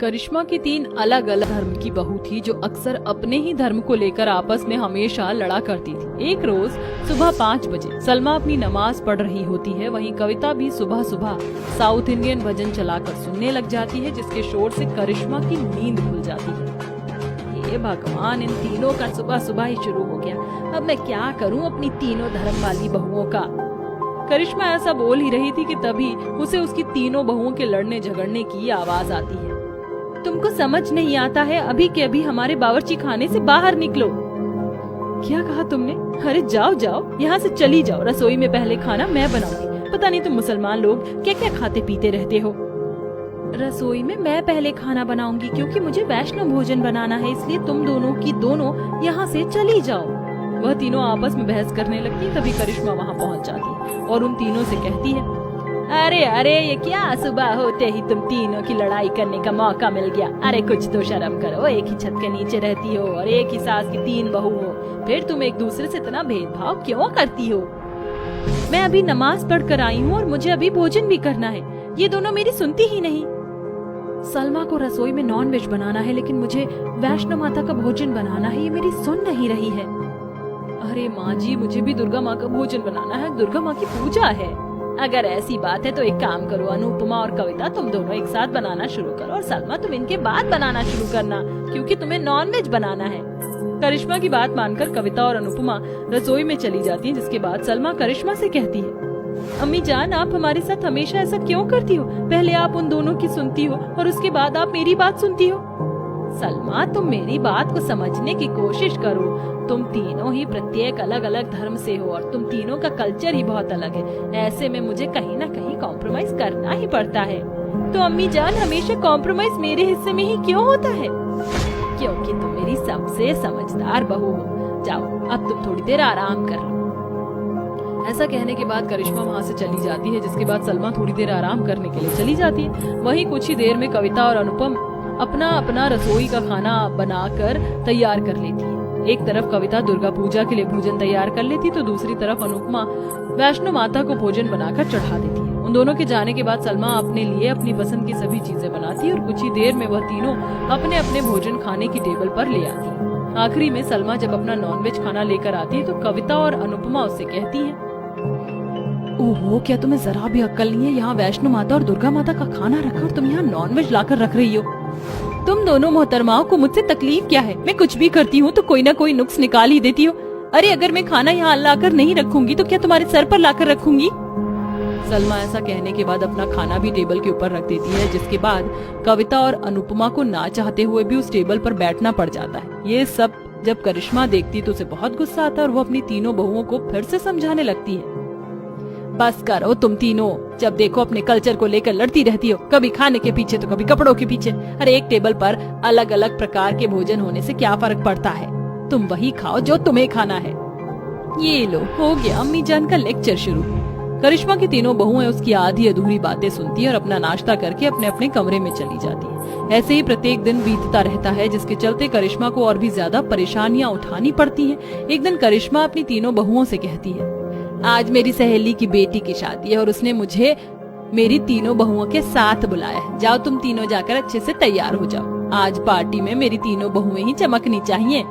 करिश्मा की 3 अलग अलग धर्म की बहू थी जो अक्सर अपने ही धर्म को लेकर आपस में हमेशा लड़ा करती थी। एक रोज सुबह 5 बजे सलमा अपनी नमाज पढ़ रही होती है, वहीं कविता भी सुबह सुबह साउथ इंडियन भजन चलाकर सुनने लग जाती है, जिसके शोर से करिश्मा की नींद खुल जाती है। ये भगवान, इन तीनों का सुबह सुबह ही शुरू हो गया। अब मैं क्या करूं अपनी तीनों धर्म वाली बहुओं का। करिश्मा ऐसा बोल ही रही थी कि तभी उसे उसकी तीनों बहुओं के लड़ने झगड़ने की आवाज आती है। तुमको समझ नहीं आता है, अभी के अभी हमारे बावर्ची खाने से बाहर निकलो। क्या कहा तुमने? अरे जाओ जाओ, यहाँ से चली जाओ। रसोई में पहले खाना मैं बनाऊंगी। पता नहीं तुम मुसलमान लोग क्या क्या खाते पीते रहते हो। रसोई में मैं पहले खाना बनाऊंगी क्योंकि मुझे वैष्णव भोजन बनाना है, इसलिए तुम दोनों की दोनों यहाँ से चली जाओ। वह तीनों आपस में बहस करने लगती, तभी करिश्मा वहाँ पहुँच जाती और उन तीनों से कहती है, अरे अरे ये क्या, सुबह होते ही तुम तीनों की लड़ाई करने का मौका मिल गया। अरे कुछ तो शर्म करो, एक ही छत के नीचे रहती हो और एक ही सास की 3 बहू हो, फिर तुम एक दूसरे से इतना भेदभाव क्यों करती हो? मैं अभी नमाज पढ़ कर आई हूँ और मुझे अभी भोजन भी करना है, ये दोनों मेरी सुनती ही नहीं। सलमा को रसोई में नॉन-वेज बनाना है, लेकिन मुझे वैष्णो माता का भोजन बनाना है, ये मेरी सुन नहीं रही है। अरे माँ जी, मुझे भी दुर्गा माँ का भोजन बनाना है, दुर्गा माँ की पूजा है। अगर ऐसी बात है तो एक काम करो, अनुपमा और कविता तुम दोनों एक साथ बनाना शुरू करो और सलमा तुम इनके बाद बनाना शुरू करना, क्योंकि तुम्हें नॉनवेज बनाना है। करिश्मा की बात मानकर कविता और अनुपमा रसोई में चली जाती हैं, जिसके बाद सलमा करिश्मा से कहती है, अम्मी जान, आप हमारे साथ हमेशा ऐसा क्यों करती हो? पहले आप उन दोनों की सुनती हो और उसके बाद आप मेरी बात सुनती हो। सलमा, तुम मेरी बात को समझने की कोशिश करो। तुम तीनों ही प्रत्येक अलग अलग धर्म से हो और तुम तीनों का कल्चर ही बहुत अलग है। ऐसे में मुझे कहीं ना कहीं कॉम्प्रोमाइज करना ही पड़ता है। तो अम्मी जान, हमेशा कॉम्प्रोमाइज मेरे हिस्से में ही क्यों होता है? क्योंकि तुम मेरी सबसे समझदार बहू हो। जाओ, अब तुम थोड़ी देर आराम कर लो। ऐसा कहने के बाद करिश्मा वहाँ से चली जाती है, जिसके बाद सलमा थोड़ी देर आराम करने के लिए चली जाती है। वहीं कुछ ही देर में कविता और अनुपम अपना अपना रसोई का खाना बनाकर तैयार कर लेती है। एक तरफ कविता दुर्गा पूजा के लिए भोजन तैयार कर लेती, तो दूसरी तरफ अनुपमा वैष्णो माता को भोजन बनाकर चढ़ा देती है। उन दोनों के जाने के बाद सलमा अपने लिए अपनी पसंद की सभी चीजें बनाती है और कुछ ही देर में वह तीनों अपने अपने भोजन खाने की टेबल पर ले आती है। आखिरी में सलमा जब अपना नॉनवेज खाना लेकर आती है तो कविता और अनुपमा उससे कहती है, ओहो, क्या तुम्हें जरा भी अक्ल नहीं है? यहाँ वैष्णो माता और दुर्गा माता का खाना रखा और तुम यहाँ नॉनवेज लाकर रख रही हो। तुम दोनों मोहतरमाओं को मुझसे तकलीफ क्या है? मैं कुछ भी करती हूँ तो कोई ना कोई नुक्स निकाल ही देती हो। अरे अगर मैं खाना यहाँ लाकर नहीं रखूंगी तो क्या तुम्हारे सर पर लाकर रखूंगी? सलमा ऐसा कहने के बाद अपना खाना भी टेबल के ऊपर रख देती है, जिसके बाद कविता और अनुपमा को ना चाहते हुए भी उस टेबल पर बैठना पड़ जाता है। ये सब जब करिश्मा देखती तो उसे बहुत गुस्सा आता है और वो अपनी तीनों बहुओं को फिर से समझाने लगती है, बस करो तुम तीनों, जब देखो अपने कल्चर को लेकर लड़ती रहती हो, कभी खाने के पीछे तो कभी कपड़ों के पीछे। अरे एक टेबल पर अलग अलग प्रकार के भोजन होने से क्या फर्क पड़ता है? तुम वही खाओ जो तुम्हें खाना है। ये लो, हो गया अम्मी जान का लेक्चर शुरू। करिश्मा की तीनों बहुएं उसकी आधी अधूरी बातें सुनती है और अपना नाश्ता करके अपने अपने कमरे में चली जाती है। ऐसे ही प्रत्येक दिन बीतता रहता है, जिसके चलते करिश्मा को और भी ज्यादा परेशानियां उठानी पड़ती हैं। एक दिन करिश्मा अपनी तीनों बहुओं से कहती है, आज मेरी सहेली की बेटी की शादी है और उसने मुझे मेरी तीनों बहुओं के साथ बुलाया है। जाओ तुम तीनों जाकर अच्छे से तैयार हो जाओ। आज पार्टी में मेरी तीनों बहुएं ही चमकनी चाहिए।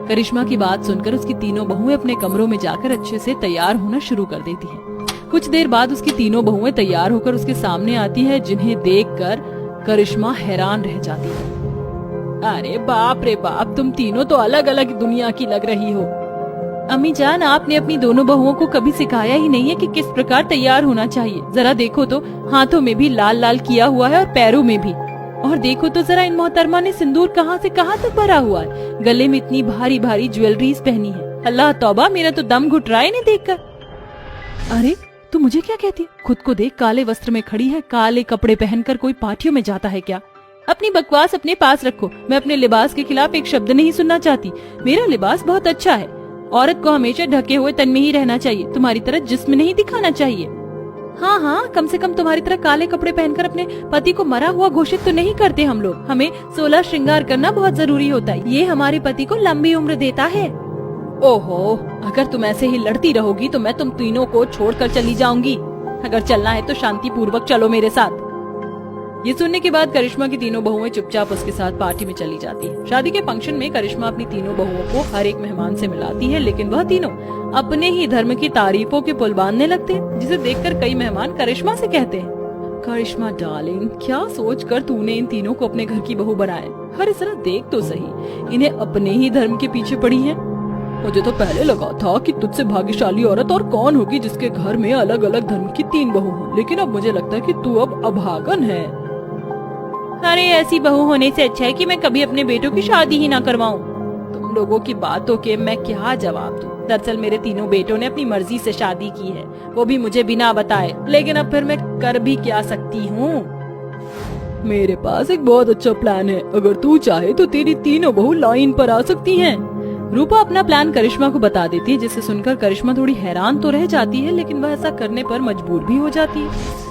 करिश्मा की बात सुनकर उसकी तीनों बहुएं अपने कमरों में जाकर अच्छे से तैयार होना शुरू कर देती हैं। कुछ देर बाद उसकी तीनों बहुएं तैयार होकर उसके सामने आती है, जिन्हें देखकर करिश्मा हैरान रह जाती है। अरे बाप रे बाप, तुम तीनों तो अलग अलग दुनिया की लग रही हो। अम्मी जान, आपने अपनी दोनों बहुओं को कभी सिखाया ही नहीं है कि किस प्रकार तैयार होना चाहिए। जरा देखो तो, हाथों में भी लाल लाल किया हुआ है और पैरों में भी। और देखो तो जरा, इन मोहतरमा ने सिंदूर कहाँ से कहाँ तक भरा हुआ है। गले में इतनी भारी भारी ज्वेलरीज पहनी है। अल्लाह तौबा, मेरा तो दम घुट रहा है इन्हें देखकर। अरे तू मुझे क्या कहती है? खुद को देख, काले वस्त्र में खड़ी है। काले कपड़े पहनकर कोई पार्टियों में जाता है क्या? अपनी बकवास अपने पास रखो। मैं अपने लिबास के खिलाफ एक शब्द नहीं सुनना चाहती। मेरा लिबास बहुत अच्छा है। औरत को हमेशा ढके हुए तन में ही रहना चाहिए, तुम्हारी तरह जिस्म नहीं दिखाना चाहिए। हाँ हाँ, कम से कम तुम्हारी तरह काले कपड़े पहनकर अपने पति को मरा हुआ घोषित तो नहीं करते हम लोग। हमें 16 श्रृंगार करना बहुत जरूरी होता है, ये हमारे पति को लंबी उम्र देता है। ओहो, अगर तुम ऐसे ही लड़ती रहोगी तो मैं तुम तीनों को छोड़कर चली जाऊंगी। अगर चलना है तो शांति पूर्वक चलो मेरे साथ। ये सुनने के बाद करिश्मा की तीनों बहुएं चुपचाप उसके साथ पार्टी में चली जाती है। शादी के फंक्शन में करिश्मा अपनी तीनों बहुओं को हर एक मेहमान से मिलाती है, लेकिन वह तीनों अपने ही धर्म की तारीफों के पुल बांधने लगते हैं, जिसे देखकर कई मेहमान करिश्मा से कहते हैं, करिश्मा डार्लिंग, क्या सोचकर तूने इन तीनों को अपने घर की बहू बनाया? हर जरा देख तो सही, इन्हें अपने ही धर्म के पीछे पड़ी है। मुझे तो पहले लगा था कि तुझसे भाग्यशाली औरत और कौन होगी जिसके घर में अलग अलग धर्म की 3 बहू हो, लेकिन अब मुझे लगता है कि तू अब अभागन है। अरे ऐसी बहू होने से अच्छा है कि मैं कभी अपने बेटों की शादी ही ना करवाऊं। तुम लोगों की बातों के मैं क्या जवाब दूं? दरअसल मेरे तीनों बेटों ने अपनी मर्जी से शादी की है, वो भी मुझे बिना बताए, लेकिन अब फिर मैं कर भी क्या सकती हूँ? मेरे पास एक बहुत अच्छा प्लान है, अगर तू चाहे तो तेरी तीनों बहू लाइन पर आ सकती हैं। रूपा अपना प्लान करिश्मा को बता देती है, जिसे सुनकर करिश्मा थोड़ी हैरान तो रह जाती है, लेकिन वह ऐसा करने पर मजबूर भी हो जाती है।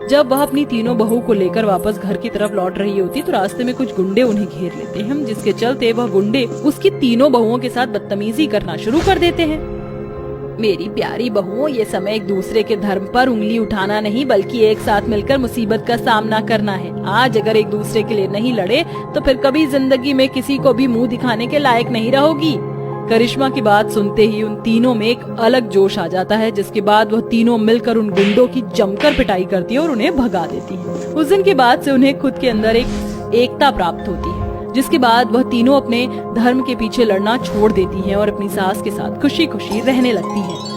जब वह अपनी तीनों बहू को लेकर वापस घर की तरफ लौट रही होती तो रास्ते में कुछ गुंडे उन्हें घेर लेते हैं, जिसके चलते वह गुंडे उसकी तीनों बहुओं के साथ बदतमीजी करना शुरू कर देते हैं। मेरी प्यारी बहुओं, ये समय एक दूसरे के धर्म पर उंगली उठाना नहीं, बल्कि एक साथ मिलकर मुसीबत का सामना करना है। आज अगर एक दूसरे के लिए नहीं लड़े तो फिर कभी जिंदगी में किसी को भी मुंह दिखाने के लायक नहीं रहोगी। करिश्मा की बात सुनते ही उन तीनों में एक अलग जोश आ जाता है, जिसके बाद वह तीनों मिलकर उन गुंडों की जमकर पिटाई करती है और उन्हें भगा देती है। उस दिन के बाद से उन्हें खुद के अंदर एक एकता प्राप्त होती है, जिसके बाद वह तीनों अपने धर्म के पीछे लड़ना छोड़ देती हैं और अपनी सास के साथ खुशी खुशी रहने लगती हैं।